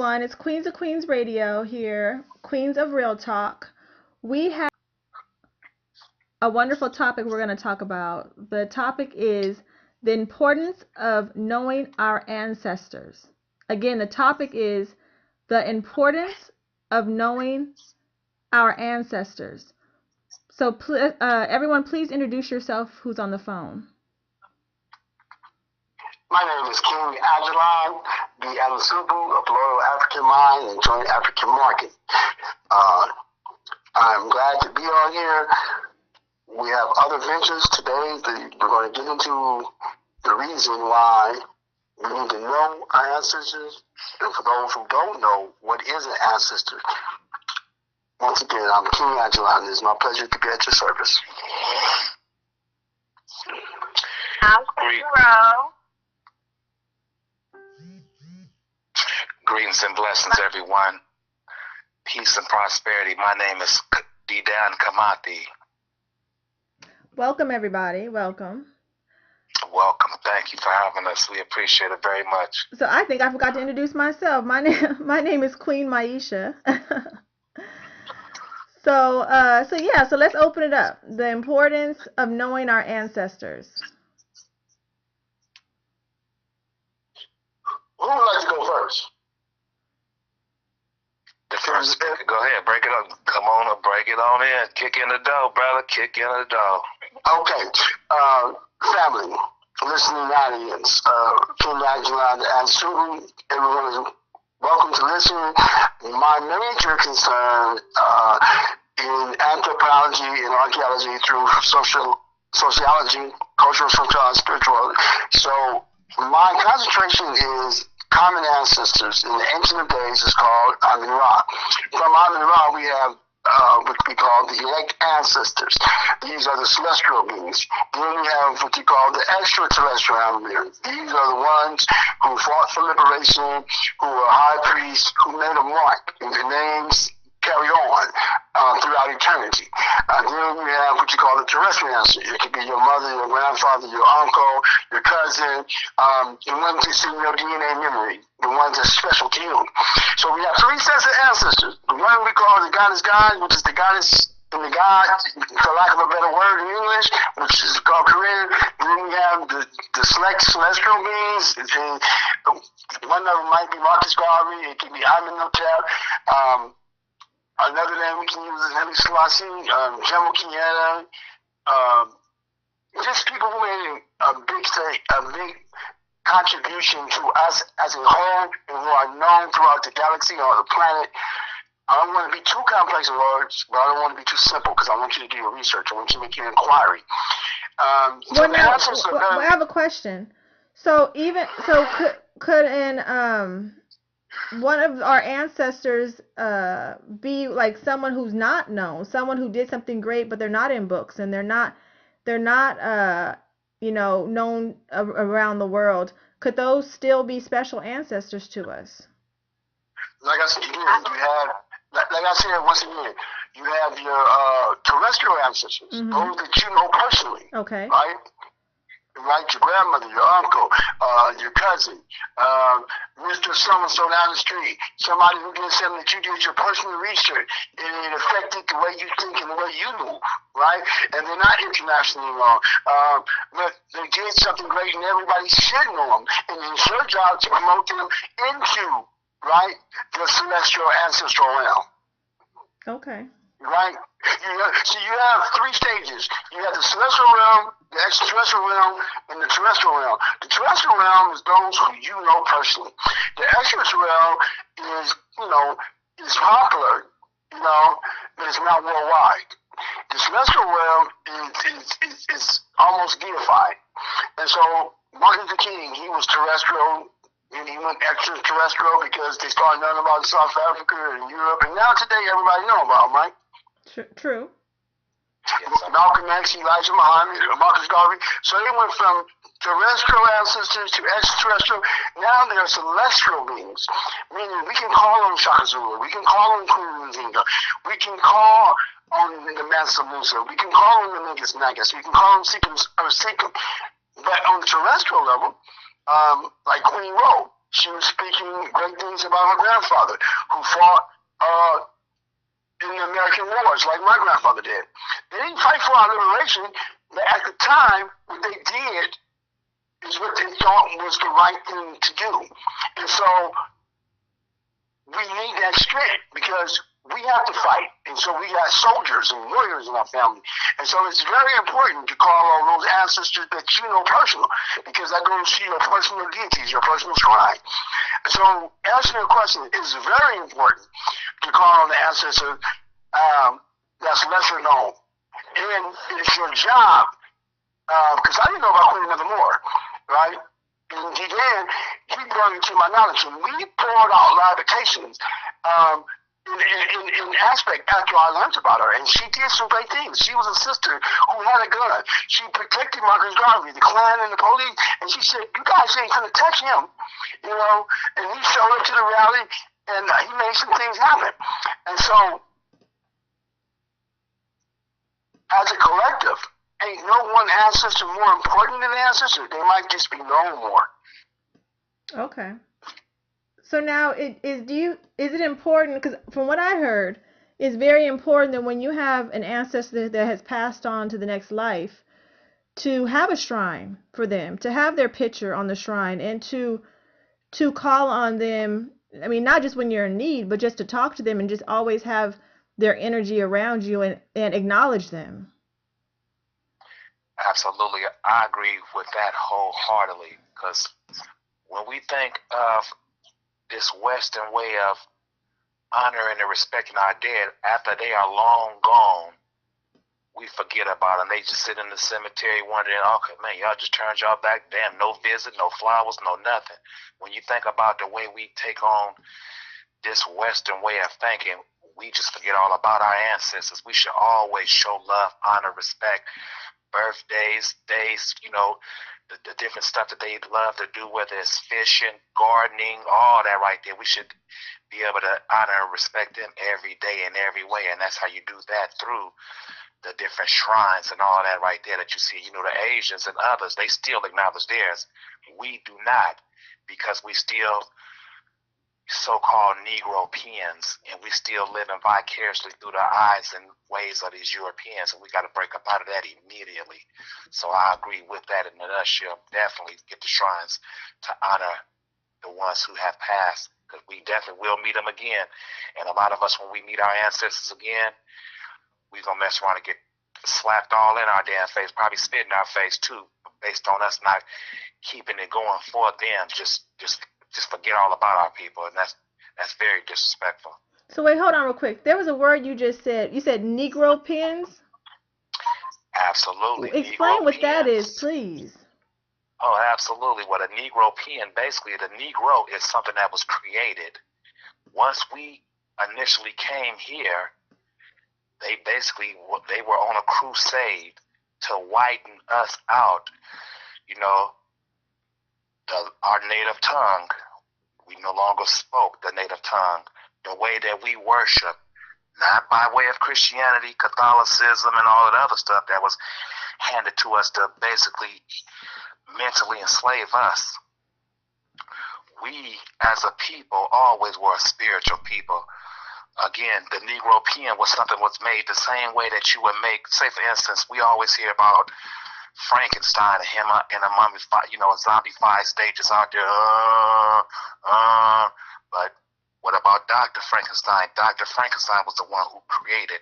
everyone. It's Queens of Queens Radio here, Queens of Real Talk. We have a wonderful topic we're going to talk about. The topic is the importance of knowing our ancestors. Again, the topic is the importance of knowing our ancestors. So everyone, please introduce yourself who's on the phone. My name is King Aijalon, the Lordansubu of Loyal African Mind and Joint African Market. I'm glad to be on here. We have other ventures today. We're going to get into the reason why we need to know our ancestors. And for those who don't know, what is an ancestor? Once again, I'm King Aijalon. It's my pleasure to be at your service. I'm Queenz. Greetings and blessings, everyone. Peace and prosperity. My name is Dedan Kimathi. Welcome, everybody. Welcome. Welcome. Thank you for having us. We appreciate it very much. So I think I forgot to introduce myself. My name is Queen Myesha. So let's open it up. The importance of knowing our ancestors. Who would like to go first? The first speaker, go ahead, break it up. Come on, break it on in. Kick in the door, brother. Kick in the door. Okay. Family, listening audience, King Aijalon and student, everyone is welcome to listen. My major concern in anthropology and archaeology through sociology, cultural, social, and spiritual. So my concentration is common ancestors. In the ancient days, is called Amun-Ra. From Amun-Ra, we have what we call the elect ancestors. These are the celestial beings. Then we have what you call the extraterrestrial Amun-Ra. These are the ones who fought for liberation, who were high priests, who made a mark, and their names carry on throughout eternity. Then we have what you call the terrestrial ancestors. It could be your mother, your grandfather, your uncle, your cousin, the ones that's in your DNA memory, the ones that's special to you. So we have three sets of ancestors. The one we call the goddess God, which is the goddess and the God, for lack of a better word in English, which is called Korean. Then we have the celestial beings. And one of them might be Marcus Garvey. It could be Amenhotep. Another name we can use is Haile Selassie, Jomo Kenyatta, just people who made a big contribution to us as a whole and who are known throughout the galaxy or the planet. I don't want to be too complex in words, but I don't want to be too simple because I want you to do your research. I want you to make your inquiry. I have a question. So could one of our ancestors be like someone who's not known, someone who did something great, but they're not in books and they're not known around the world? Could those still be special ancestors to us? Like I said, once again, you have your terrestrial ancestors, those that you know personally. Okay. Right? Like your grandmother, your uncle, your cousin, Mr. So-and-so down the street, somebody who did something that you did your personal research, and it affected the way you think and the way you move, right? And they're not internationally known, but they did something great and everybody should know them, and it's your job to promote them into, right, the celestial ancestral realm. Okay. Right? So you have three stages. You have the celestial realm, the extraterrestrial realm, and the terrestrial realm. The terrestrial realm is those who you know personally. The extraterrestrial realm is, is popular, but it's not worldwide. The celestial realm is almost deified. And so Martin Luther King, he was terrestrial, and he went extraterrestrial because they started knowing about South Africa and Europe, and now today everybody knows about him, right? True. Malcolm X, Elijah Muhammad, Marcus Garvey. So they went from terrestrial ancestors to extraterrestrial. Now they're celestial beings, meaning we can call on Shaka Zulu, we can call on Queen Nzinga, we can call on the Mansa Musa, we can call on the Negus Nagus, we can call on Sikkim. But on the terrestrial level, like Queen Ro, she was speaking great things about her grandfather, who fought in the American wars like my grandfather did. They didn't fight for our liberation, but at the time, what they did is what they thought was the right thing to do. And so we need that strength because we have to fight. And so we got soldiers and warriors in our family. And so it's very important to call on those ancestors that you know personal, because that goes to your personal deities, your personal shrine. So answering your question, it's very important to call on the ancestor that's lesser known. And it's your job, because I didn't know about Queen Nevermore, right? And Dedan, he brought it to my knowledge. And we poured out libations in aspect after I learned about her. And she did some great things. She was a sister who had a gun. She protected Marcus Garvey, the Klan and the police. And she said, you guys ain't gonna touch him, you know. And he showed up to the rally, and he made some things happen. And so, as a collective, ain't no one ancestor more important than the ancestor. They might just be known more. Okay. So now, is it important? Because from what I heard, it's very important that when you have an ancestor that has passed on to the next life, to have a shrine for them, to have their picture on the shrine, and to call on them. I mean, not just when you're in need, but just to talk to them and just always have their energy around you and acknowledge them. Absolutely. I agree with that wholeheartedly, because when we think of this Western way of honoring and respecting our dead after they are long gone, we forget about them. They just sit in the cemetery wondering, okay, man, y'all just turned y'all back. Damn, no visit, no flowers, no nothing. When you think about the way we take on this Western way of thinking, we just forget all about our ancestors. We should always show love, honor, respect, birthdays, days, you know, the different stuff that they love to do, whether it's fishing, gardening, all that right there. We should be able to honor and respect them every day in every way. And that's how you do that, through the different shrines and all that right there that you see. You know, the Asians and others, they still acknowledge theirs. We do not, because we still so-called Negropeans, and we still living vicariously through the eyes and ways of these Europeans, and we got to break up out of that immediately. So I agree with that in a nutshell. Definitely get the shrines to honor the ones who have passed, because we definitely will meet them again. And a lot of us, when we meet our ancestors again, we gonna mess around and get slapped all in our damn face, probably spit in our face too, based on us not keeping it going for them. Just forget all about our people, and that's very disrespectful. So wait, hold on real quick. There was a word you just said. You said Negropeans? Absolutely. Explain what that is, please. Oh, absolutely. What a Negropean, basically, the Negro is something that was created. Once we initially came here, they were on a crusade to whiten us out. You know, our native tongue, we no longer spoke the native tongue. The way that we worship, not by way of Christianity, Catholicism, and all that other stuff that was handed to us to basically mentally enslave us. We, as a people, always were a spiritual people. Again, the Negropean was something was made the same way that you would make, say for instance, we always hear about Frankenstein and him in a mummified, you know, zombified stages out there. But what about Dr. Frankenstein? Dr. Frankenstein was the one who created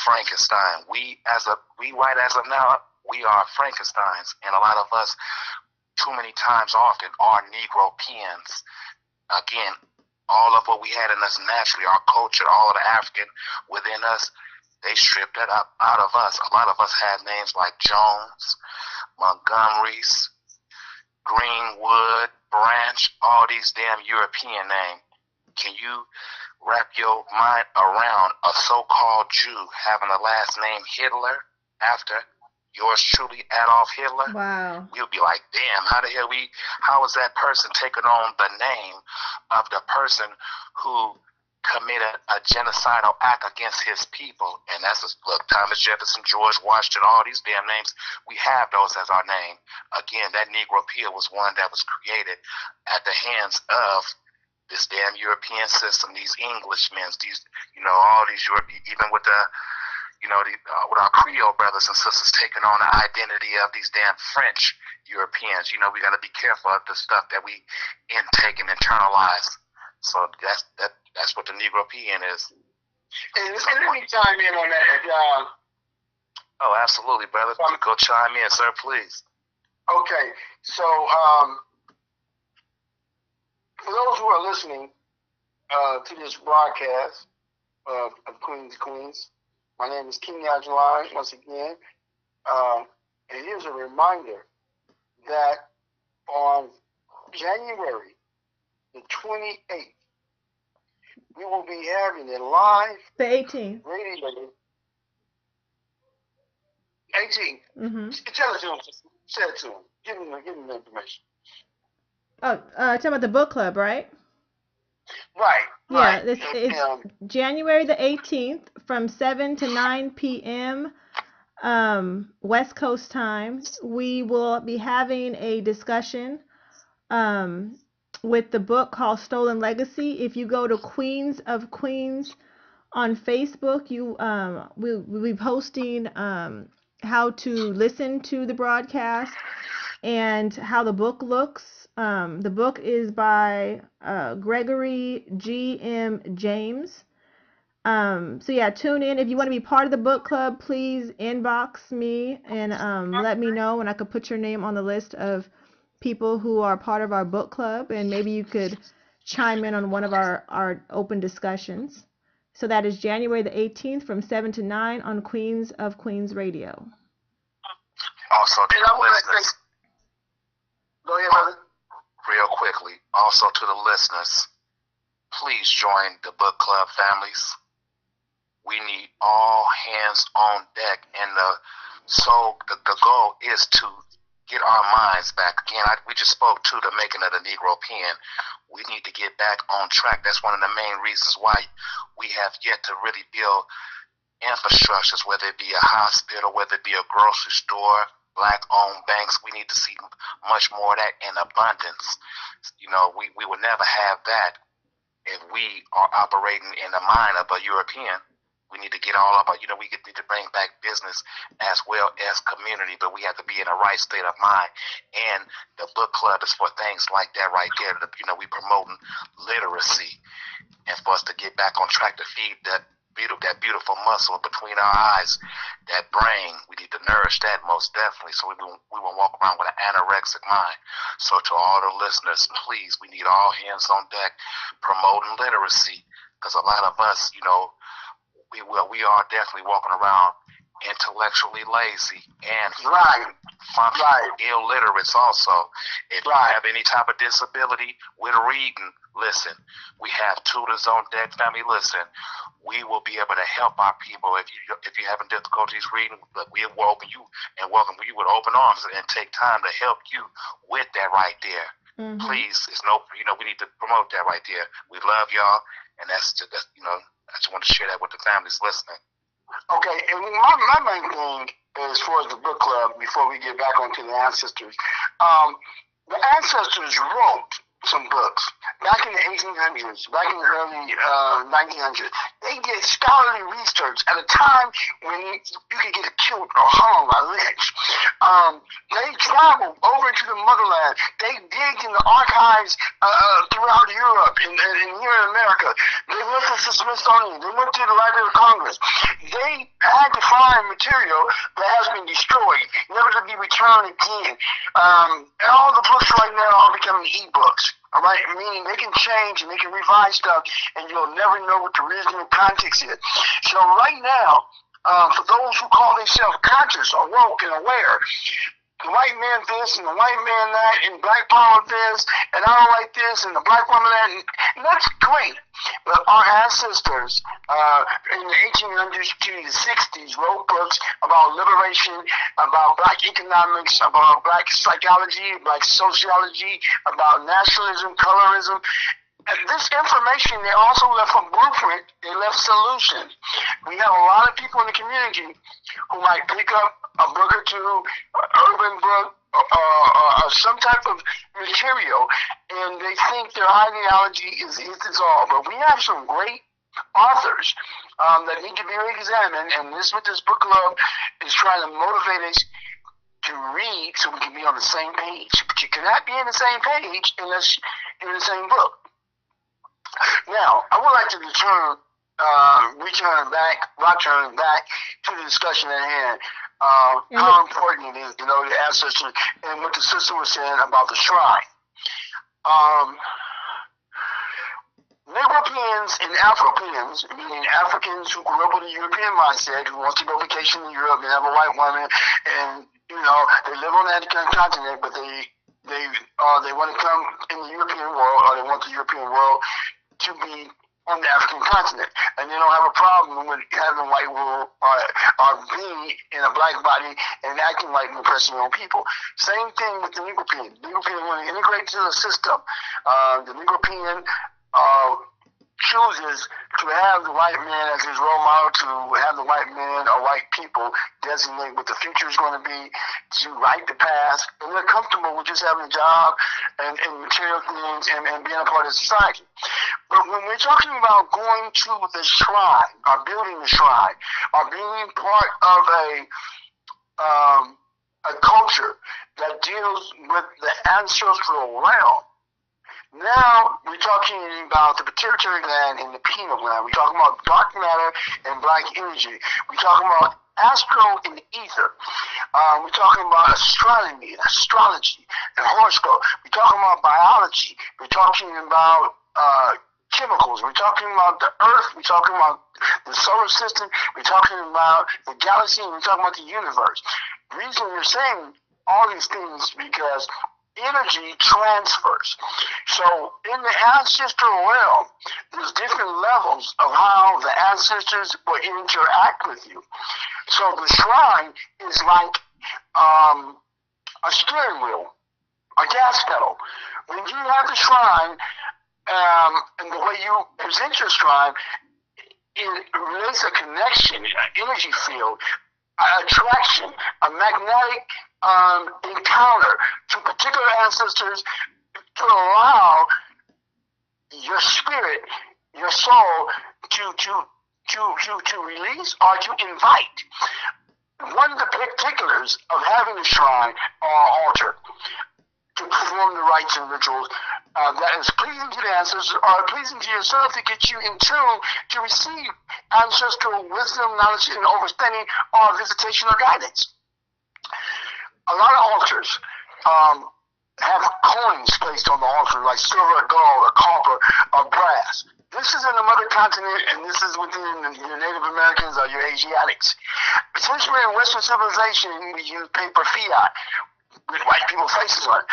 Frankenstein. We right as of now, we are Frankensteins, and a lot of us, too many times often, are Negropeans. Again, all of what we had in us naturally, our culture, all of the African within us, they stripped that up out of us. A lot of us had names like Jones, Montgomerys, Greenwood, Branch, all these damn European names. Can you wrap your mind around a so-called Jew having the last name Hitler after yours truly, Adolf Hitler? Wow. We'll be like, damn, how is that person taking on the name of the person who committed a genocidal act against his people. And that's, look, Thomas Jefferson, George Washington, all these damn names, we have those as our name. Again, that Negro Pill was one that was created at the hands of this damn European system, these Englishmen, these, all these European, even with the, with our Creole brothers and sisters taking on the identity of these damn French Europeans. We got to be careful of the stuff that we intake and internalize. So that's what the Negro PN is. And let me chime in on that. Oh, absolutely, brother. Go chime in, sir, please. Okay, so for those who are listening to this broadcast of Queenz, my name is Aijalon once again. And here's a reminder that on January the 28th, we will be having a live the 18th radio. 18th. Mm-hmm. Tell it to him. Say it to him. Give him the information. Oh, talking about the book club, right? Right. Yeah, right. It's January the 18th from 7 to 9 p.m. West Coast time. We will be having a discussion with the book called Stolen Legacy. If you go to Queens of Queens on Facebook, we'll be posting how to listen to the broadcast and how the book looks. The book is by Gregory G.M. James. So yeah, tune in. If you want to be part of the book club, please inbox me and let me know, and I could put your name on the list of people who are part of our book club, and maybe you could chime in on one of our open discussions. So that is January the 18th from 7 to 9 on Queens of Queens Radio. Also, to the listeners, go ahead, brother. Real quickly, also to the listeners, please join the book club families. We need all hands on deck, and the goal is to get our minds back. Again, we just spoke to the making of the Negro Pen. We need to get back on track. That's one of the main reasons why we have yet to really build infrastructures, whether it be a hospital, whether it be a grocery store, Black-owned banks. We need to see much more of that in abundance. We would never have that if we are operating in the mind of a European. We need to get all about, we need to bring back business as well as community, but we have to be in the right state of mind. And the book club is for things like that right there. We promoting literacy, and for us to get back on track to feed that beautiful muscle between our eyes, that brain. We need to nourish that most definitely, so we won't walk around with an anorexic mind. So to all the listeners, please, we need all hands on deck promoting literacy, because a lot of us, we are definitely walking around intellectually lazy and functional illiterates also. If you have any type of disability with reading, listen, we have tutors on deck, family. Listen, we will be able to help our people. If you're having difficulties reading, we will welcome you with open arms and take time to help you with that right there. Mm-hmm. Please, we need to promote that right there. We love y'all, and that's I just want to share that with the families listening. Okay, and my main thing as far as the book club, before we get back onto the ancestors, the ancestors wrote some books back in the 1800s, back in the early 1900s. They did scholarly research at a time when you could get killed or hung or lynched. They traveled over into the motherland. They digged in the archives throughout Europe and here in America. They went to the Smithsonian. They went to the Library of Congress. They had to find material that has been destroyed, never to be returned again. And all the books right now are becoming e-books. All right, meaning they can change and they can revise stuff, and you'll never know what the original context is. So right now, for those who call themselves conscious or woke and aware, the white man this and the white man that, and black power this, and I don't like this, and the black woman that, and that's great. But our ancestors in the 1800s to the 60s wrote books about liberation, about black economics, about black psychology, black sociology, about nationalism, colorism. And this information, they also left a blueprint, they left solutions. We have a lot of people in the community who might pick up a book or two, an urban book, or some type of material, and they think their ideology is all. But we have some great authors that need to be re-examined, and this is what this book club is trying to motivate us to read so we can be on the same page. But you cannot be on the same page unless you're in the same book. Now, I would like to return back to the discussion at hand. How important it is to know your ancestors and what the sister was saying about the shrine. Europeans and Afropeans, meaning Africans who grew up with a European mindset, who want to go vacation in Europe and have a white woman, and they live on that continent, but they want to come in the European world, or they want the European world to be on the African continent, and they don't have a problem with having white wool or being in a black body and acting like an oppressing your own people. Same thing with the Negropean. The Negropean want to integrate to the system. The Negropean chooses to have the white man as his role model, to have the white men or white people designate what the future is going to be, to write the past, and they're comfortable with just having a job and material things and being a part of society. But when we're talking about going to the shrine, or building the shrine, or being part of a culture that deals with the ancestral realm, now we're talking about the pituitary gland and the pineal gland. We're talking about dark matter and black energy. We're talking about astro and the ether. We're talking about astronomy, astrology, and horoscope. We're talking about biology. We're talking about chemicals. We're talking about the earth. We're talking about the solar system. We're talking about the galaxy. And we're talking about the universe. The reason we're saying all these things because energy transfers. So in the ancestral realm, there's different levels of how the ancestors will interact with you. So the shrine is like a steering wheel, a gas pedal. When you have the shrine, and the way you present your shrine, it relates a connection, an energy field, an attraction, a magnetic encounter to particular ancestors to allow your spirit, your soul to release or to invite. One of the particulars of having a shrine or altar to perform the rites and rituals that is pleasing to the ancestors or pleasing to yourself to get you in tune to receive ancestral wisdom, knowledge, and understanding or visitation or guidance. A lot of altars have coins placed on the altar, like silver, gold, or copper, or brass. This is in the mother continent, and this is within your Native Americans or your Asiatics. Potentially in Western civilization, we use paper fiat with white people's faces on it.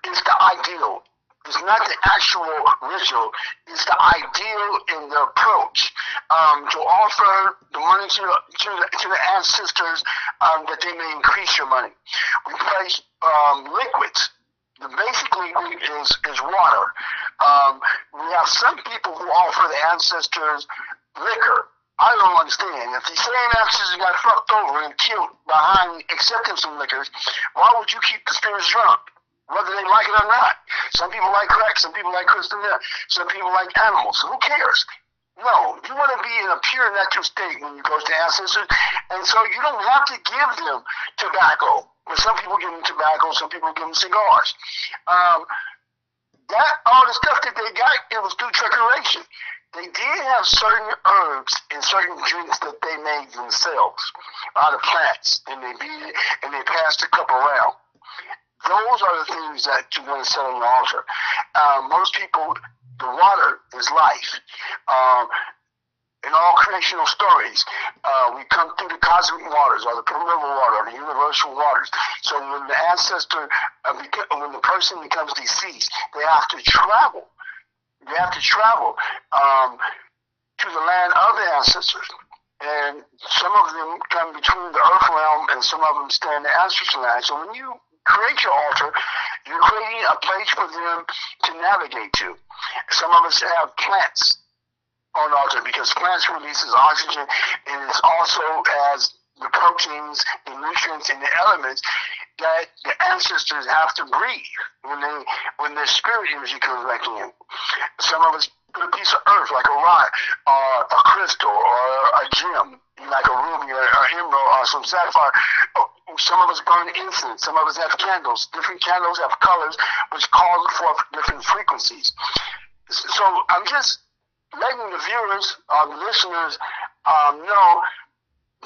It's the ideal. It's not the actual ritual. It's the ideal in the approach to offer the money to the ancestors that they may increase your money. We place liquids. The basic liquid is water. We have some people who offer the ancestors liquor. I don't understand. If these same ancestors got fucked over and killed behind accepting some liquors, why would you keep the spirits drunk? Whether they like it or not. Some people like crack, some people like crystal meth, some people like animals. Who cares? No, you want to be in a pure natural state when you go to ancestors, and so you don't have to give them tobacco. But some people give them tobacco, some people give them cigars. All the stuff that they got, it was through trickeration. They did have certain herbs and certain drinks that they made themselves out of plants, and they beat it, and they passed the cup around. Those are the things that you want to set on your altar. Most people, the water is life. In all creational stories, we come through the cosmic waters, or the primordial water, or the universal waters. So when the ancestor, when the person becomes deceased, they have to travel. They have to travel to the land of the ancestors. And some of them come between the earth realm, and some of them stay in the ancestral land. So when you create your altar, you're creating a place for them to navigate to. Some of us have plants on altar because plants releases oxygen, and it's also as the proteins, the nutrients, and the elements that the ancestors have to breathe when their spirit energy comes back in. Some of us put a piece of earth like a rock or a crystal or a gem like a ruby or emerald or some sapphire. Some of us burn incense. Some of us have candles. Different candles have colors which call forth different frequencies. So I'm just letting the viewers or the listeners know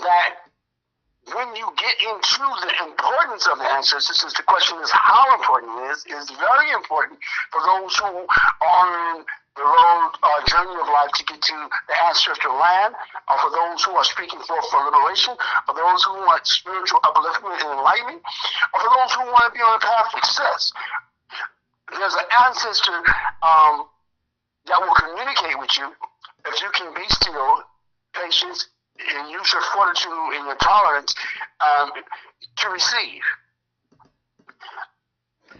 that when you get into the importance of the ancestors, since the question is how important it is very important for those who are in the road or journey of life to get to the ancestral land, or for those who are speaking for liberation, or those who want spiritual upliftment and enlightenment, or for those who want to be on a path of success. There's an ancestor that will communicate with you if you can be still, patience, and use your fortitude and your tolerance to receive.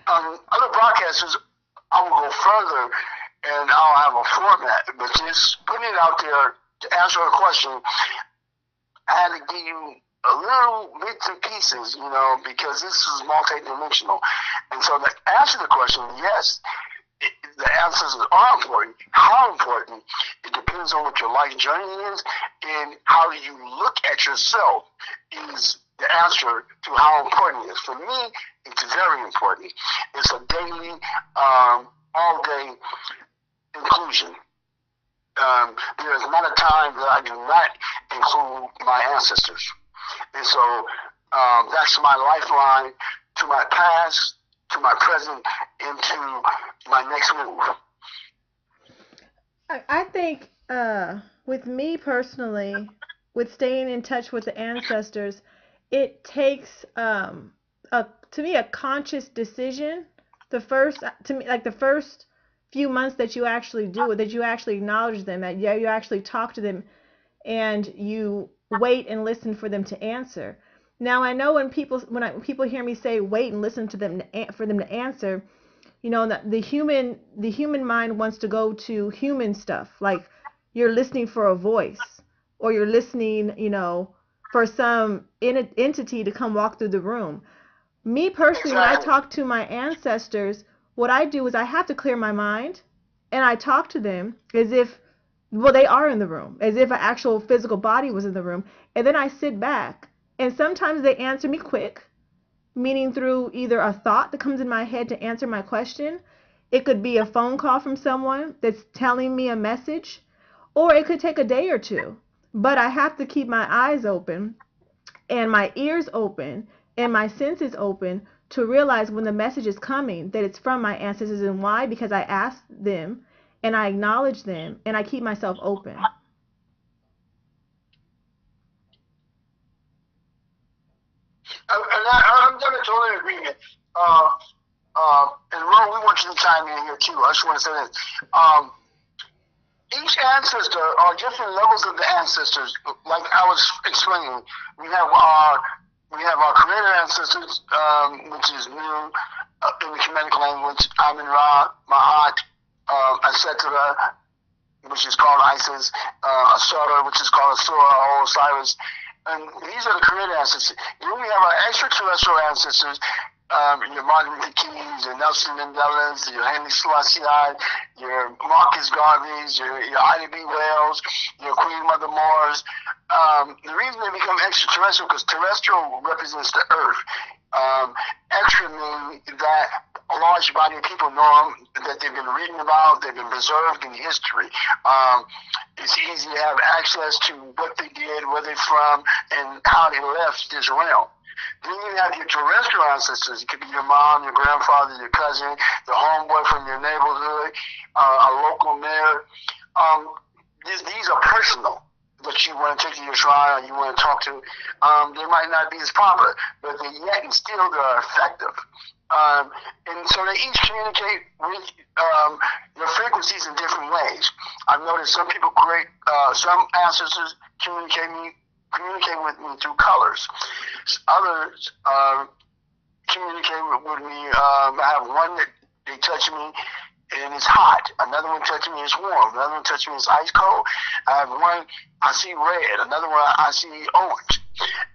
Other broadcasters, I will go further and I'll have a format, but just putting it out there to answer a question, I had to give you a little bits and pieces, because this is multidimensional. And so to answer the question, yes, the answers are important. How important? It depends on what your life journey is, and how you look at yourself is the answer to how important it is. For me, it's very important. It's a daily, all-day inclusion. There is not a time that I do not include my ancestors. And so that's my lifeline to my past, to my present, and to my next move. I think with me personally, with staying in touch with the ancestors, it takes to me a conscious decision. The first few months that you actually do it, that you actually acknowledge them, that you actually talk to them, and you wait and listen for them to answer. Now I know when people hear me say wait and listen to them for them to answer, the human mind wants to go to human stuff, like you're listening for a voice, or you're listening, for some entity to come walk through the room. Me personally, when I talk to my ancestors, what I do is I have to clear my mind, and I talk to them as if, they are in the room, as if an actual physical body was in the room, and then I sit back, and sometimes they answer me quick, meaning through either a thought that comes in my head to answer my question. It could be a phone call from someone that's telling me a message, or it could take a day or two. But I have to keep my eyes open and my ears open and my senses open to realize when the message is coming that it's from my ancestors. And why? Because I asked them and I acknowledge them and I keep myself open. I'm going to totally agree. And Ron, we want you to chime in here too. I just want to say this. Each ancestor are different levels of the ancestors. Like I was explaining, we have our creator ancestors, which is new in the Kemetic language, Amin Ra, Ma'at, etc., which is called Isis, Asura, which is called Asura, or Osiris. And these are the creator ancestors. Then we have our extraterrestrial ancestors, your Martin Luther King's, your Nelson Mandela's, your Henry Selassie, your Marcus Garvey's, your Ida B. Wells, your Queen Mother Moore's. The reason they become extraterrestrial because terrestrial represents the earth. Extra meaning that a large body of people know them, that they've been reading about, they've been preserved in history. It's easy to have access to what they did, where they're from, and how they left this realm. Then you have your terrestrial ancestors. It could be your mom, your grandfather, your cousin, the homeboy from your neighborhood, a local mayor. These are personal that you want to take to your shrine or you want to talk to. They might not be as popular, but yet and still they're effective. And so they each communicate with your frequencies in different ways. I've noticed some people some ancestors communicate with me through colors. Others communicate with me. I have one that they touch me and it's hot. Another one touching me is warm. Another one touching me is ice cold. I have one I see red. Another one I see orange.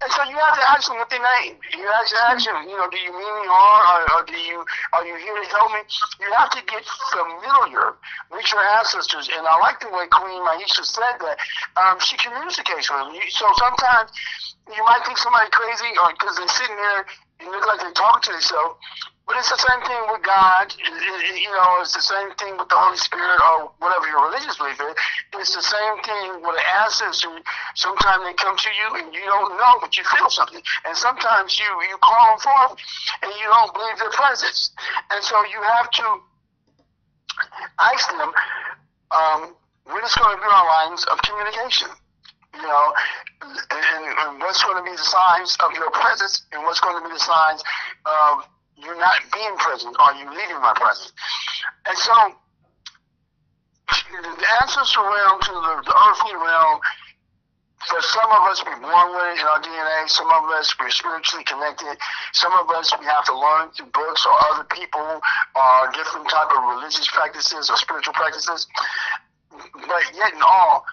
And so you have to ask them what they name. You have to ask them, do you mean me harm, or are you here to help me? You have to get familiar with your ancestors. And I like the way Queen Myesha said that. She communicates with them. So sometimes you might think somebody crazy, or because they're sitting there and look like they're talking to themselves. But it's the same thing with God. It's the same thing with the Holy Spirit or whatever your religious belief is. It's the same thing with an ancestor. Sometimes they come to you and you don't know, but you feel something. And sometimes you call them forth and you don't believe their presence. And so you have to ask them when it's going to be our lines of communication. And what's going to be the signs of your presence and what's going to be the signs of you're not being present or you leaving my presence. And so the ancestral realm to the earthly realm, for some of us, we're born with it in our DNA. Some of us, we're spiritually connected. Some of us, we have to learn through books or other people or different type of religious practices or spiritual practices. But yet in all,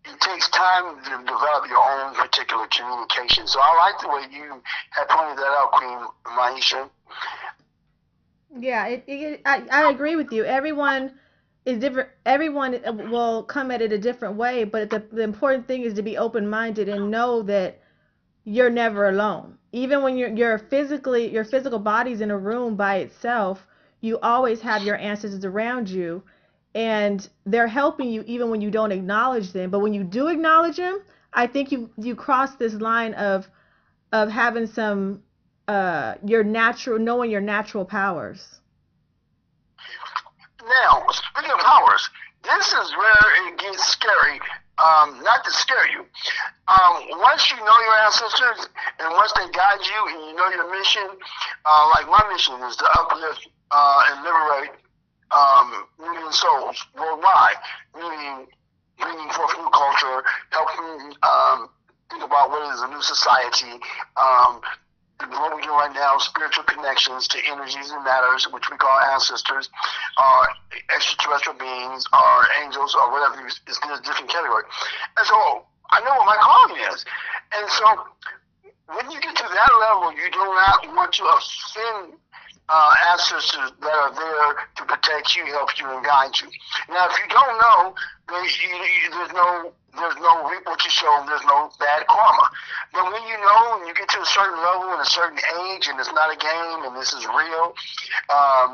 it takes time to develop your own particular communication. So I like the way you had pointed that out, Queen Myesha. Yeah, I agree with you. Everyone is different. Everyone will come at it a different way, but the important thing is to be open-minded and know that you're never alone. Even when your physical body's in a room by itself, you always have your ancestors around you. And they're helping you even when you don't acknowledge them. But when you do acknowledge them, I think you cross this line of having some knowing your natural powers. Now, speaking of powers, this is where it gets scary. Not to scare you. Once you know your ancestors and once they guide you and you know your mission, like my mission is to uplift and liberate million souls worldwide, meaning bringing forth new culture, helping think about what is a new society, what we're doing right now, spiritual connections to energies and matters, which we call ancestors, or extraterrestrial beings, or angels, or whatever is in a different category. And so I know what my calling is. And so when you get to that level, you do not want to offend ancestors that are there to protect you, help you, and guide you. Now, if you don't know, there's no reap what you sow, there's no bad karma. But when you know and you get to a certain level and a certain age, and it's not a game and this is real,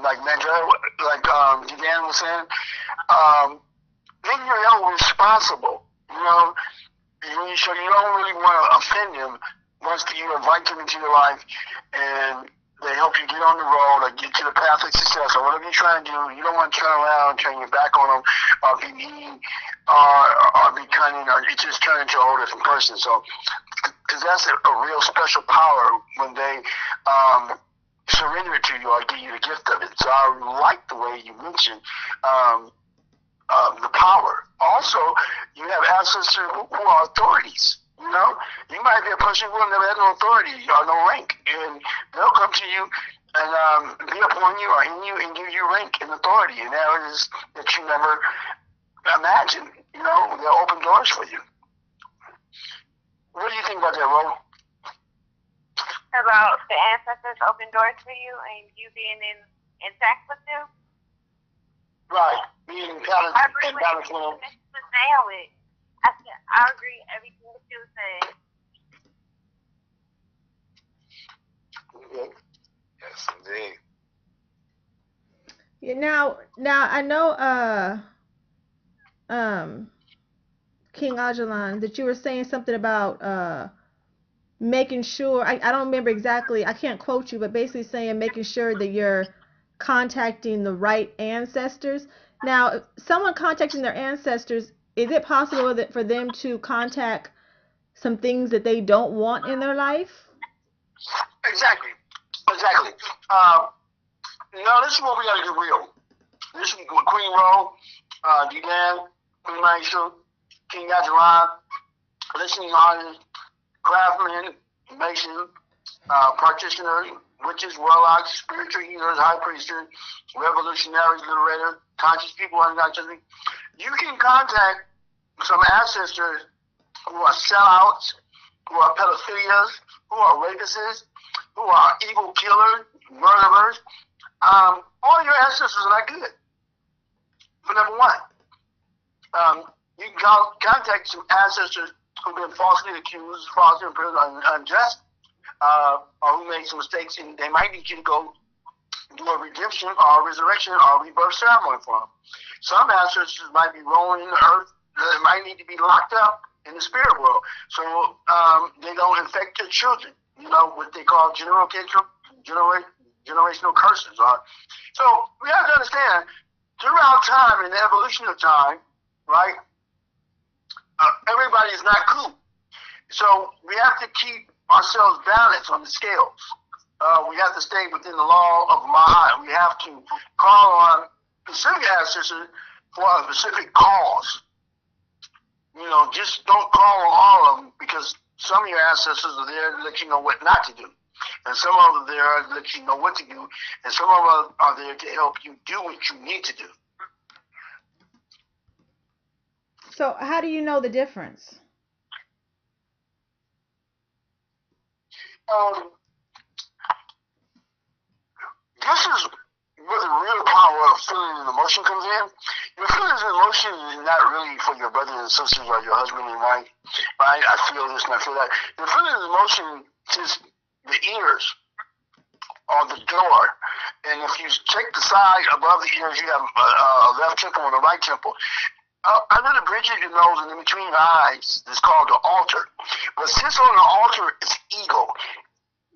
like Dedan was saying, then you're held responsible. So you don't really want to offend them once you invite them into your life and they help you get on the road or get to the path of success or whatever you're trying to do. You don't want to turn around and turn your back on them or be mean or be cunning or just turn into a whole different person. So, because that's a real special power when they surrender it to you or give you the gift of it. So I like the way you mentioned the power. Also, you have ancestors who are authorities. You might be a person who never had no authority or no rank, and they'll come to you and be upon you or in you and give you rank and authority, and that is that you never imagined. They'll open doors for you. What do you think about that, Ro? About the ancestors open doors for you and you being intact with them? Right, being in balance with them. I agree everything that you were saying. Okay. Yes, indeed. Yeah, now I know King Aijalon, that you were saying something about making sure, I don't remember exactly, I can't quote you, but basically saying making sure that you're contacting the right ancestors. Now, if someone contacting their ancestors, is it possible that for them to contact some things that they don't want in their life? Exactly. This is what we got to get real. This is Queen Ro, Dedan, Queen Myesha, King Aijalon, listening audience, craftsmen, Mason, practitioners, witches, warlocks, spiritual healers, high priestess, revolutionaries, liberators, conscious people, unconsciously. You can contact some ancestors who are sellouts, who are pedophilias, who are rapists, who are evil killers, murderers. All your ancestors are not good. For number one, you can contact some ancestors who've been falsely accused, falsely imprisoned, unjust, or who made some mistakes, and they might need you to go do a redemption or a resurrection or a rebirth ceremony for them. Some ancestors might be rolling in the earth. They might need to be locked up in the spirit world, so they don't infect their children. You know, what they call generational curses. So we have to understand, throughout time, in the evolution of time, right, everybody is not cool. So we have to keep ourselves balanced on the scales. We have to stay within the law of Ma'at. We have to call on specific ancestors for a specific cause. You know, just don't call on all of them, because some of your ancestors are there to let you know what not to do. And some of them are there to let you know what to do. And some of them are there to help you do what you need to do. So how do you know the difference? This is where the real power of feeling and emotion comes in. Your feelings and emotion is not really for your brothers and sisters or your husband and wife. Right? I feel this and I feel that. Your feelings and emotion is the ears or the door. And if you check the side above the ears, you have a left temple and a right temple. Under the bridge of your nose and in between your eyes is called the altar. What sits on the altar is ego.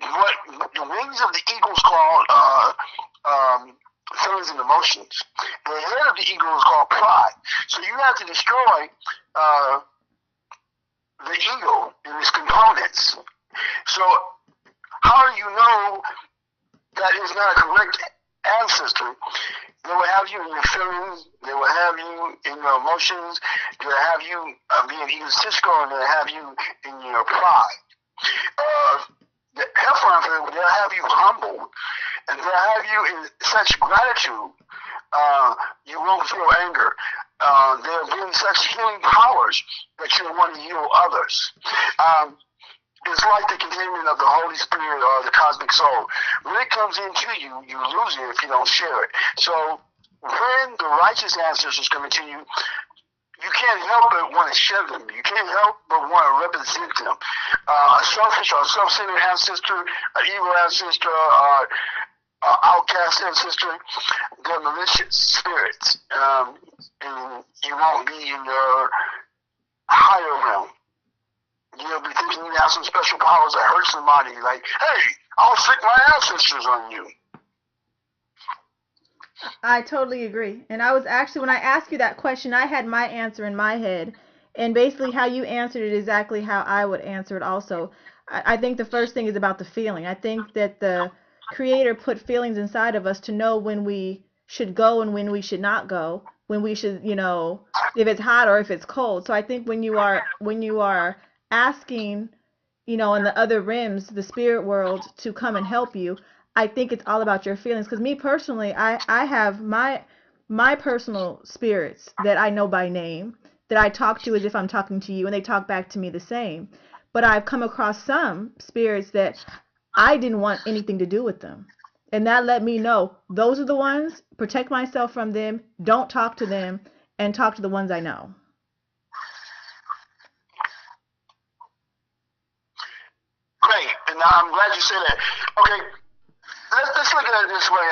What the wings of the eagle is called feelings and emotions. The head of the eagle is called pride. So you have to destroy the ego and its components. So how do you know that is not a correct ancestor? They will have you in your feelings, they will have you in your emotions, they will have you being egotistical, and they'll have you in your pride. The Hellfire family, they'll have you humble, and they'll have you in such gratitude, you won't feel anger. They'll bring such healing powers that you'll want to heal others. It's like the containment of the Holy Spirit or the cosmic soul. When it comes into you, you lose it if you don't share it. So when the righteous ancestors come into you, you can't help but want to share them. You can't help but want to represent them. A selfish or self-centered ancestor, an evil ancestor, or outcast ancestor, they're malicious spirits. And you won't be in your higher realm. You'll be thinking you have some special powers that hurt somebody. Like, hey, I'll stick my ancestors on you. I totally agree. And I was actually, when I asked you that question, I had my answer in my head. And basically how you answered it is exactly how I would answer it also. I think the first thing is about the feeling. I think that the Creator put feelings inside of us to know when we should go and when we should not go, when we should, you know, if it's hot or if it's cold. So I think when you are asking, you know, in the other rims, the spirit world, to come and help you, I think it's all about your feelings. Because me personally, I have my personal spirits that I know by name, that I talk to as if I'm talking to you, and they talk back to me the same. But I've come across some spirits that I didn't want anything to do with them. And that let me know those are the ones, protect myself from them, don't talk to them, and talk to the ones I know. Great, and I'm glad you said that. Okay, let's look at it this way,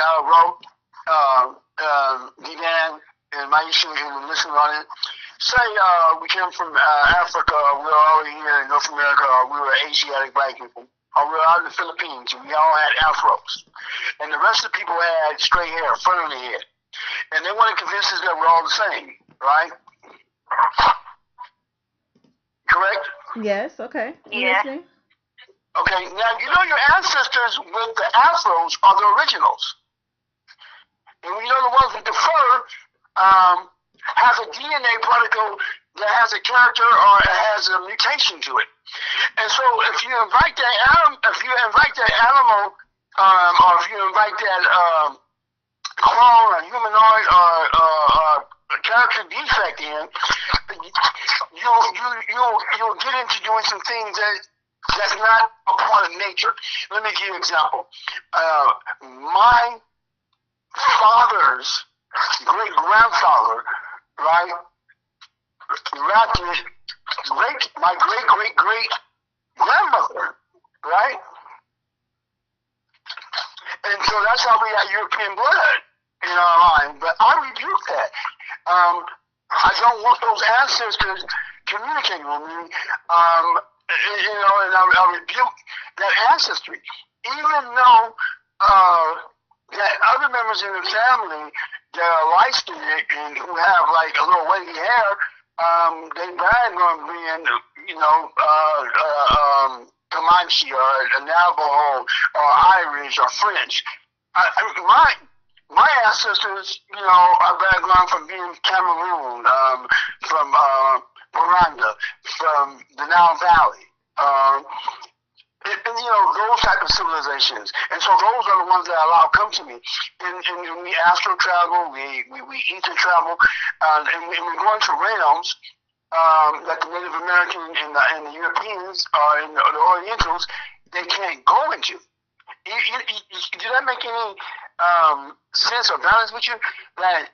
Dedan and Myesha and listen on it. Say we came from Africa, or we're already here in North America, or we were Asiatic black people, or we were out in the Philippines, and we all had afros. And the rest of the people had straight hair, front of the head. And they want to convince us that we're all the same, right? Correct? Yes, okay. Yeah. Okay, now you know your ancestors with the afros are the originals. And we know the ones with the fur has a DNA particle that has a character or has a mutation to it. And so if you invite that animal, or if you invite that clone or humanoid or character defect in, you'll get into doing some things that's not a part of nature. Let me give you an example. My father's great grandfather, right, my great grandmother, right? And so that's how we got European blood in our line. But I rebuke that. I don't want those ancestors communicating with me. And I rebuke that ancestry. Even though that other members in the family that are light-skinned and who have like a little wavy hair, they brag on being, Comanche or Navajo or Irish or French. My ancestors, are background from being Cameroon, from Rwanda, from the Nile Valley, those type of civilizations. And so those are the ones that I allow come to me. And we astral travel, we ether travel, and we go into realms that the Native American and the Europeans and the Orientals, they can't go into. Did that make any sense or balance with you? That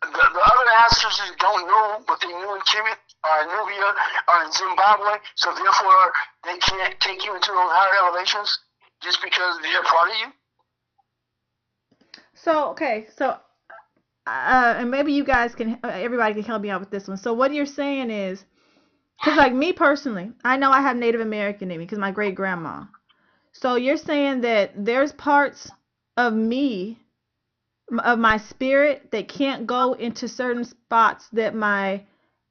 the other ancestors don't know what they knew in Kemet or Nubia or in Zimbabwe, so therefore they can't take you into those higher elevations just because they're part of you? So, and maybe you guys everybody can help me out with this one. So what you're saying is, because like me personally, I know I have Native American in me because my great grandma. So you're saying that there's parts of me, of my spirit, that can't go into certain spots that my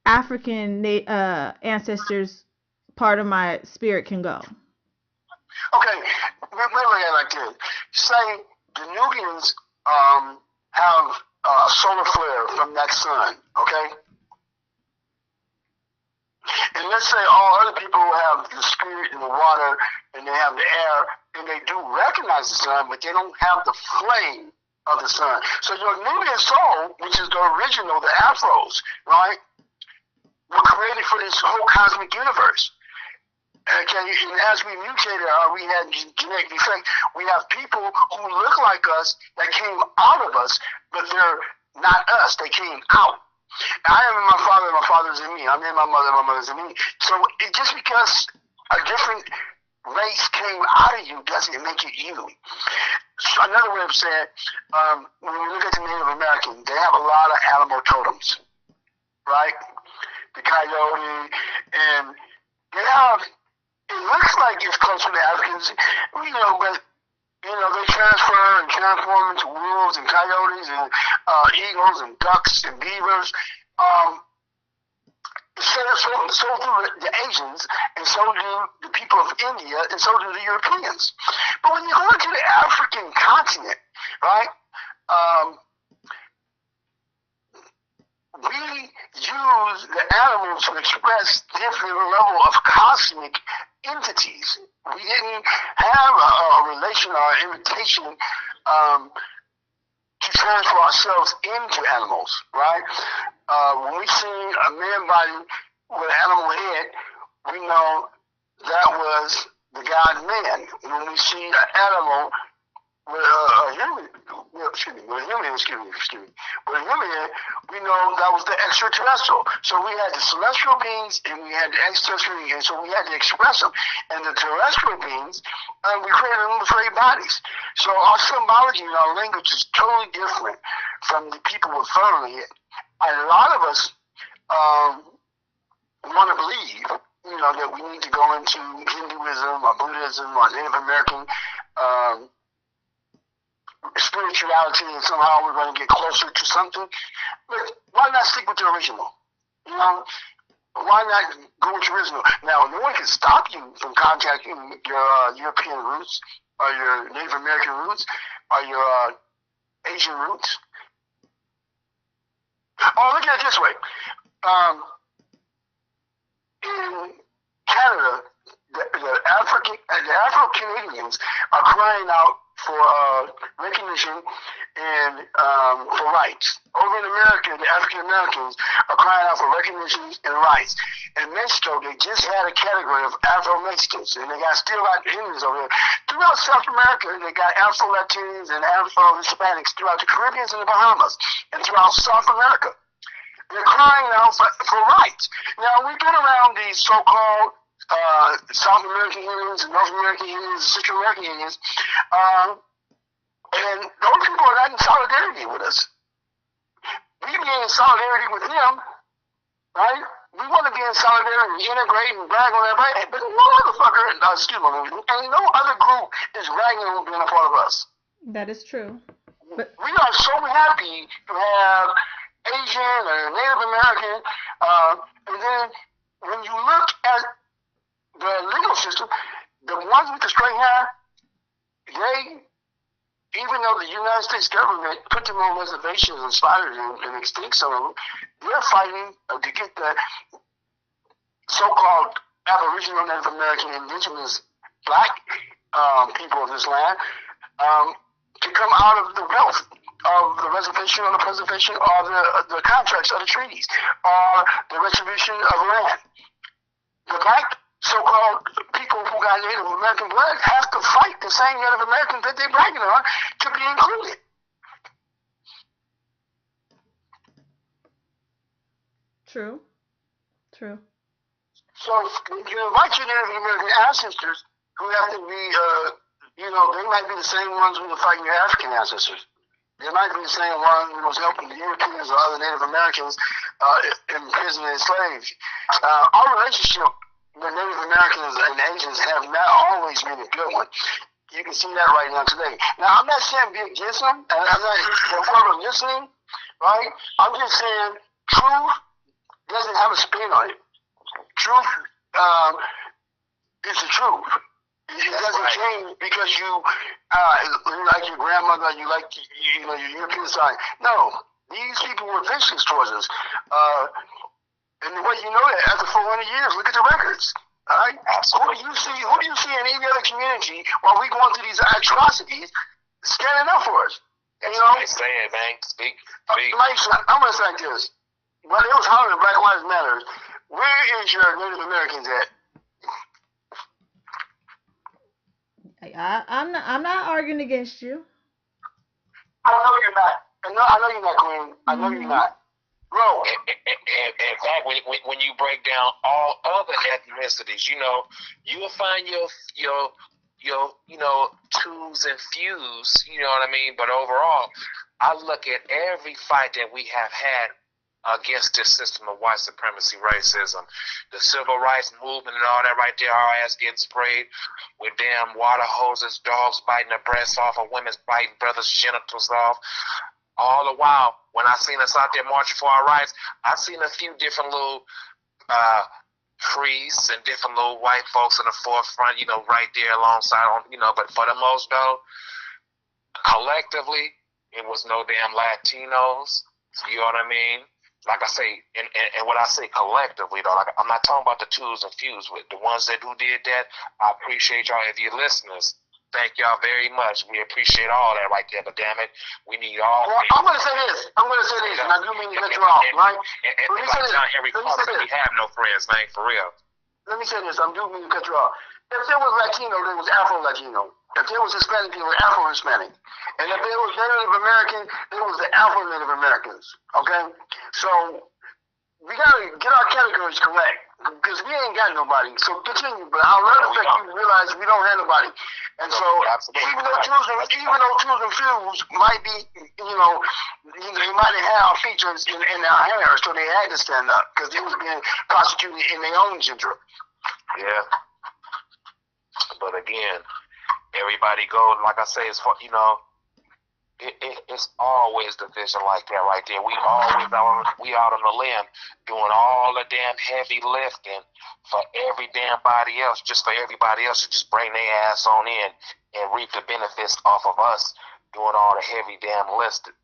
African ancestors, part of my spirit, can go. Okay, we're looking at it like this. Say the Nubians have a solar flare from that sun, okay? And let's say all other people have the spirit and the water and they have the air and they do recognize the sun, but they don't have the flame of the sun. So your Nubian soul, which is the original, the Afros, right, were created for this whole cosmic universe. Okay, and as we mutated, we had genetic defect. We have people who look like us that came out of us, but they're not us. They came out. I am in my father, my father's in me. I'm in my mother's in me. So just because a different race came out of you doesn't make it you. So another way of saying, when you look at the Native American, they have a lot of animal totems, right? The coyote, and they have, it looks like it's close to the Africans, but they transfer and transform into wolves and coyotes and eagles and ducks and beavers. So do the Asians, and so do the people of India, and so do the Europeans. But when you go into the African continent, right, we use the animals to express different level of cosmic entities. We didn't have a relation or an invitation to transfer ourselves into animals, right? When we see a man body with an animal head, we know that was the God man. When we see an animal with a human, with a human head, we know that was the extraterrestrial. So we had the celestial beings and we had the extraterrestrial beings, and so we had to express them. And the terrestrial beings, we created them with fairy bodies. So our symbology and our language is totally different from the people with fur head. A lot of us want to believe, that we need to go into Hinduism or Buddhism or Native American spirituality, and somehow we're going to get closer to something. But why not stick with the original? Why not go with the original? Now, no one can stop you from contacting your European roots or your Native American roots or your Asian roots. Oh, look at it this way. in Canada, the Afro-Canadians are crying out for recognition and for rights. Over in America, the African Americans are crying out for recognition and rights. In Mexico, they just had a category of Afro-Mexicans, and they got still Latinos over there. Throughout South America, they got Afro-Latinos and Afro-Hispanics throughout the Caribbean and the Bahamas, and throughout South America. They're crying out for rights. Now, we've been around these so-called South American Indians, North American Indians, Central American Indians, and those people are not in solidarity with us. We be in solidarity with them, right? We want to be in solidarity, integrate, and brag on everybody, but no motherfucker, and no other group is bragging on being a part of us. That is true. But we are so happy to have Asian or Native American, and then when you look at the legal system, the ones with the straight hair, they, even though the United States government put them on reservations and slaughtered them and extinct some of them, they're fighting to get the so-called Aboriginal, Native American, indigenous black people of this land to come out of the wealth of the reservation or the preservation or the contracts or the treaties or the retribution of land. The black so-called people who got Native American blood have to fight the same Native Americans that they're bragging on to be included. True. So you invite your Native American ancestors who have to be, they might be the same ones who were fighting your African ancestors. They might be the same one who was helping the Europeans or other Native Americans imprison and enslaved. Our relationship with Native Americans and Asians have not always been a good one. You can see that right now today. Now, I'm not saying be against them, and I'm not for listening, right? I'm just saying truth doesn't have a spin on it. Truth is the truth. It doesn't change because you like your grandmother, you like your European side. No, these people were vicious towards us. And the way you know that after 400 years, look at the records. All right? Who do you see in any other community while we going through these atrocities standing up for us? That's what they saying, man. Speak. Myesha, I'm gonna say this. When it was hollering Black Lives Matter, where is your Native Americans at? I'm not arguing against you. I know you're not. I know you're not, Queen. I know you're not. Bro. In fact, when you break down all other ethnicities, you will find your twos and fews, you know what I mean? But overall, I look at every fight that we have had against this system of white supremacy, racism, the civil rights movement and all that right there, our ass getting sprayed with damn water hoses, dogs biting the breasts off, or women's biting brothers' genitals off. All the while, when I seen us out there marching for our rights, I seen a few different little priests and different little white folks in the forefront, right there alongside, but for the most though, collectively, it was no damn Latinos, you know what I mean? Like I say, and when I say collectively, though, like I'm not talking about the twos and fews, with the ones who did that. I appreciate y'all. If you're listeners, thank y'all very much. We appreciate all that right there. But damn it, we need all. Well, I'm gonna say this, and I do mean to cut you off, right? And like John Henry Carter, we have no friends, man, for real. Let me say this. I do mean to cut you off. If there was Latino, there was Afro-Latino. If there was Hispanic, there was Afro-Hispanic. And if there was Native American, there was the Afro-Native Americans. Okay? So, we gotta get our categories correct. Because we ain't got nobody. So continue. But I'll let affect you realize we don't have nobody. And so, even though twos and fews might be, they might have features in our hair, so they had to stand up. Because they was being prosecuted in their own gender. Yeah. But again, everybody goes, like I say, it's for, it's always the vision like that right there. We out on the limb doing all the damn heavy lifting for every damn body else, just for everybody else to just bring their ass on in and reap the benefits off of us doing all the heavy damn lifting.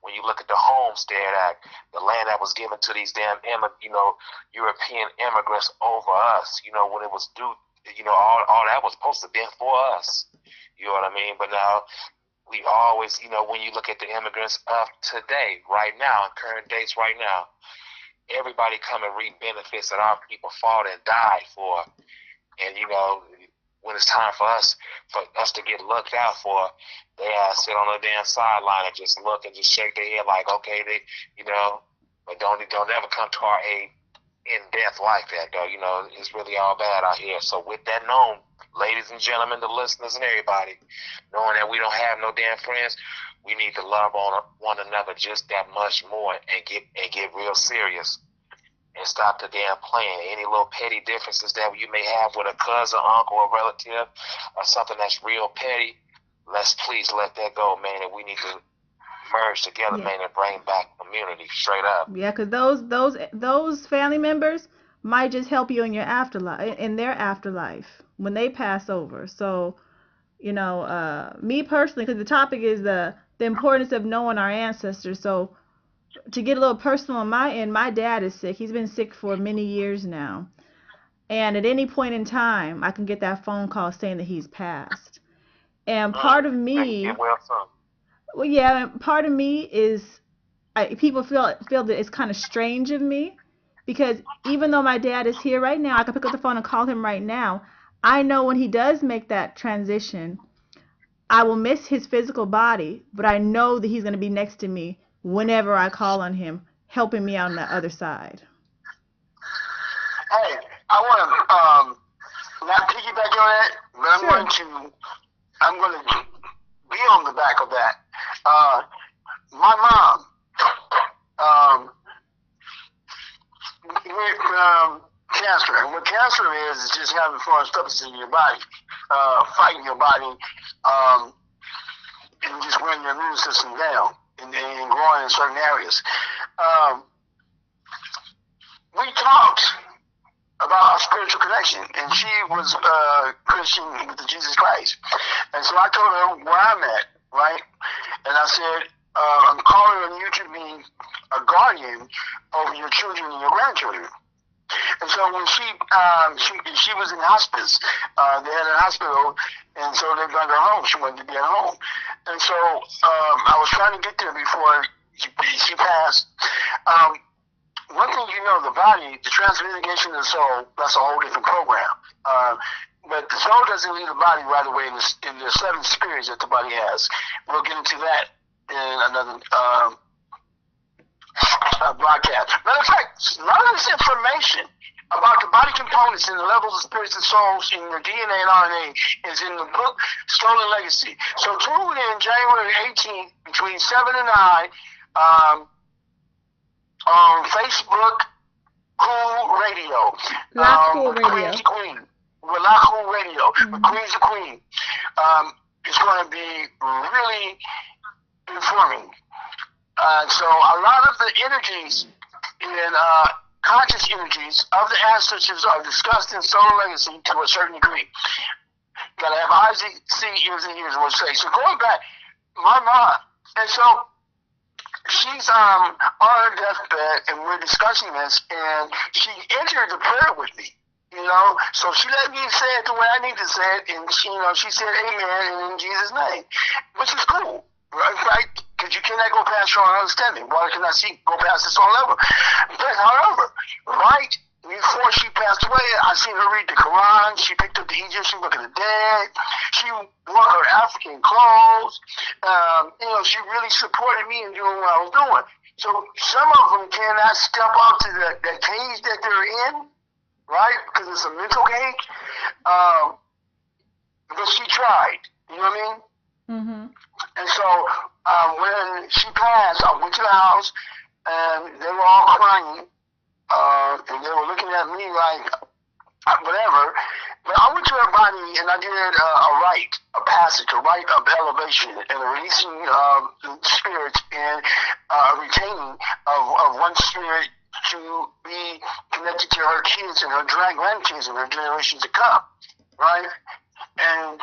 When you look at the Homestead Act, the land that was given to these damn European immigrants over us, when it was due, all that was supposed to be for us. You know what I mean? But now we always, when you look at the immigrants of today, right now, current dates right now, everybody come and reap benefits that our people fought and died for. And, when it's time for us to get looked out for, they sit on the damn sideline and just look and just shake their head like, okay, but don't ever come to our aid in death like that, though. It's really all bad out here. So with that known, ladies and gentlemen, the listeners and everybody, knowing that we don't have no damn friends, we need to love on one another just that much more and get real serious. And stop the damn playing. Any little petty differences that you may have with a cousin, uncle, or relative, or something that's real petty, let's please let that go, man. And we need to merge together, man, and bring back community straight up. Yeah, because those family members might just help you in your afterlife, in their afterlife when they pass over. So, me personally, because the topic is the importance of knowing our ancestors. So, to get a little personal on my end, my dad is sick. He's been sick for many years now. And at any point in time, I can get that phone call saying that he's passed. And part of me, part of me is, people feel that it's kind of strange of me, because even though my dad is here right now, I can pick up the phone and call him right now. I know when he does make that transition, I will miss his physical body, but I know that he's going to be next to me whenever I call on him, helping me out on the other side. Hey, I want to not piggyback on that, but I'm going to be on the back of that. My mom, cancer, and what cancer is just having foreign substances in your body, fighting your body, and just wearing your immune system down. And growing in certain areas. We talked about our spiritual connection, and she was Christian with the Jesus Christ. And so I told her where I'm at, right? And I said, I'm calling on you to be a guardian over your children and your grandchildren. And so when she was in hospice, they had a hospital, and so they brought her home. She wanted to be at home. And so I was trying to get there before she passed. One thing the body, the transmutation of the soul, that's a whole different program. But the soul doesn't leave the body right away in the 7 spirits that the body has. We'll get into that in another broadcast. Matter of fact, a lot of this information about the body components and the levels of spirits and souls in your DNA and RNA is in the book Stolen Legacy. So tune in January 18th between 7 and 9 on Facebook, QofQRadio. Cool Radio. Queenz the Queen. With Cool Radio. With Queenz the Queen. It's going to be really informing. So a lot of the energies and conscious energies of the ancestors are discussed in Solar Legacy to a certain degree. Gotta have eyes to see, ears and ears what to say. So going back, my mom, and so she's on her deathbed, and we're discussing this, and she entered the prayer with me. So she let me say it the way I need to say it, and she said amen and in Jesus' name, which is cool, right? Because you cannot go past your own understanding. Water cannot see, go past its own level. But however, right before she passed away, I seen her read the Quran. She picked up the Egyptian Book of the Dead. She wore her African clothes. She really supported me in doing what I was doing. So some of them cannot step out to the cage that they're in, right? Because it's a mental cage. But she tried. You know what I mean? Mm-hmm. And so when she passed, I went to the house, and they were all crying, and they were looking at me like whatever. But I went to her body, and I did a passage, a rite of elevation, and a releasing of spirits, and a retaining of one spirit to be connected to her kids and her grandkids and her generations to come, right? And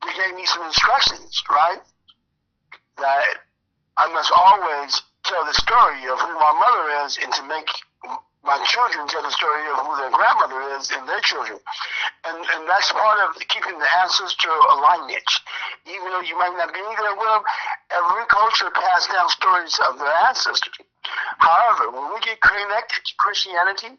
they gave me some instructions, right? that I must always tell the story of who my mother is, and to make my children tell the story of who their grandmother is and their children. And that's part of keeping the ancestral lineage. Even though you might not be there with them, every culture passed down stories of their ancestors. However, when we get connected to Christianity,